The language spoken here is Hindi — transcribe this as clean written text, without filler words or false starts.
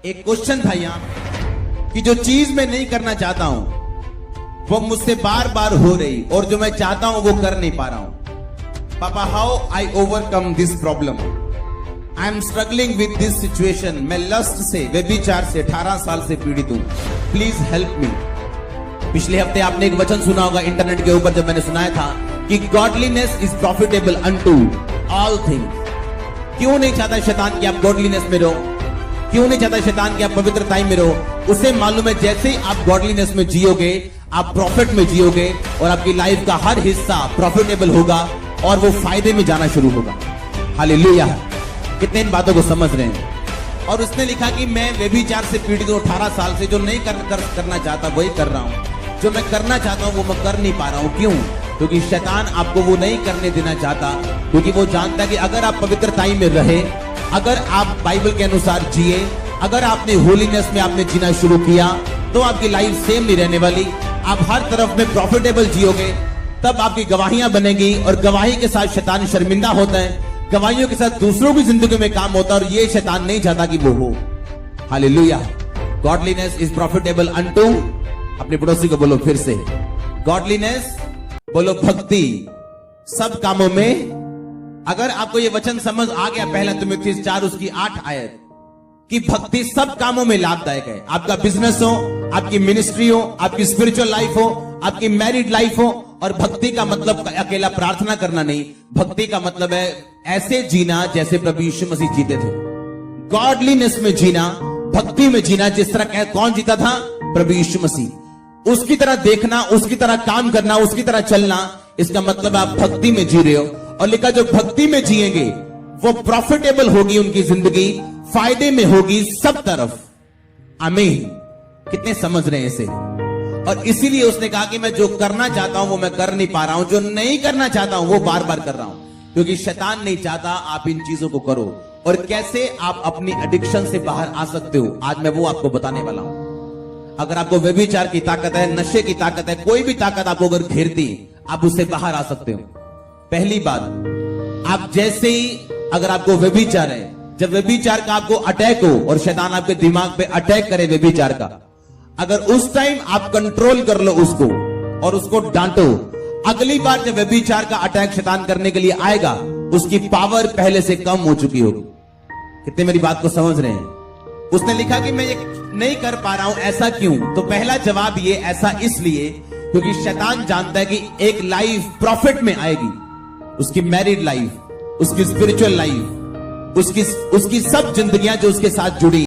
एक क्वेश्चन था यहाँ कि जो चीज मैं नहीं करना चाहता हूं वो मुझसे बार बार हो रही और जो मैं चाहता हूं वो कर नहीं पा रहा हूं। पापा, how I overcome this problem? I am struggling with this situation. मैं लस्ट से, व्यभिचार से 18 साल से पीड़ित हूं। Please help me. पिछले हफ्ते आपने एक वचन सुना होगा इंटरनेट के ऊपर, जब मैंने सुनाया था कि godliness is profitable unto all things. क्यों नहीं चाहता शैतान कि आप गॉडलीनेस में रहो? क्यों नहीं चाहता शैतान कि आप पवित्रता में रहो? उसे मालूम है जैसे ही आप गॉडलीनेस में जियोगे, आप प्रॉफिट में जियोगे और आपकी लाइफ का हर हिस्सा प्रॉफिटेबल होगा और वो फायदे में जाना शुरू होगा। हालेलुया। कितने इन बातों को समझ रहे हैं? और उसने लिखा कि मैं व्यभिचार से पीड़ित हूं 18 साल से। जो नहीं करना चाहता वही कर रहा हूं, जो मैं करना चाहता हूं वो मैं कर नहीं पा रहा हूं। क्यों? क्योंकि शैतान आपको वो नहीं करने देना चाहता, क्योंकि वो जानता है कि अगर आप पवित्रता में रहे, अगर आप बाइबल के अनुसार जिए, अगर आपने होलीनेस में आपने जीना शुरू किया, तो आपकी लाइफ सेम नहीं रहने वाली। आप हर तरफ में प्रॉफिटेबल जियोगे, तब आपकी गवाहियां बनेगी और गवाही के साथ शैतान शर्मिंदा होता है। गवाहियों के साथ दूसरों की जिंदगी में काम होता है और ये शैतान नहीं चाहता कि वो हो। Hallelujah. Godliness is profitable unto, अपने पड़ोसी को बोलो फिर से, गॉडलीनेस, बोलो भक्ति सब कामों में। अगर आपको ये वचन समझ आ गया, पहला तिमुथियुस 4 उसकी 8 आयत, कि भक्ति सब कामों में लाभदायक है। आपका बिजनेस हो, आपकी मिनिस्ट्री हो, आपकी स्पिरिचुअल लाइफ हो, आपकी मैरिड लाइफ हो। और भक्ति का मतलब अकेला प्रार्थना करना नहीं, भक्ति का मतलब है ऐसे जीना जैसे प्रभु यीशु मसीह जीते थे। गॉडलीनेस में जीना, भक्ति में जीना, जिस तरह कौन जीता था? प्रभु यीशु मसीह। उसकी तरह देखना, उसकी तरह काम करना, उसकी तरह चलना, इसका मतलब आप भक्ति में जी रहे हो। और लिखा जो भक्ति में जिएंगे वो प्रॉफिटेबल होगी, उनकी जिंदगी फायदे में होगी सब तरफ। आमीन। कितने समझ रहे हैं इसे? और इसीलिए उसने कहा कि मैं जो करना चाहता हूं वो मैं कर नहीं पा रहा हूं, जो नहीं करना चाहता हूं वो बार बार कर रहा हूं, क्योंकि शैतान नहीं चाहता आप इन चीजों को करो। और कैसे आप अपनी एडिक्शन से बाहर आ सकते हो, आज मैं वो आपको बताने वाला हूं। अगर आपको व्यभिचार की ताकत है, नशे की ताकत है, कोई भी ताकत आपको अगर घेरती, आप उससे बाहर आ सकते हो। पहली बात, आप जैसे ही, अगर आपको व्यभिचार है, जब व्यभिचार का आपको अटैक हो और शैतान आपके दिमाग पे अटैक करे व्यभिचार का, अगर उस टाइम आप कंट्रोल कर लो उसको और उसको डांटो, अगली बार जब व्यभिचार का अटैक शैतान करने के लिए आएगा, उसकी पावर पहले से कम हो चुकी होगी। कितने मेरी बात को समझ रहे हैं? उसने लिखा कि मैं ये नहीं कर पा रहा हूं, ऐसा क्यों? तो पहला जवाब ये, ऐसा इसलिए क्योंकि शैतान जानता है कि एक लाइफ प्रॉफिट में आएगी, उसकी मैरिड लाइफ, उसकी स्पिरिचुअल लाइफ, उसकी सब जिंदगियां जो उसके साथ जुड़ी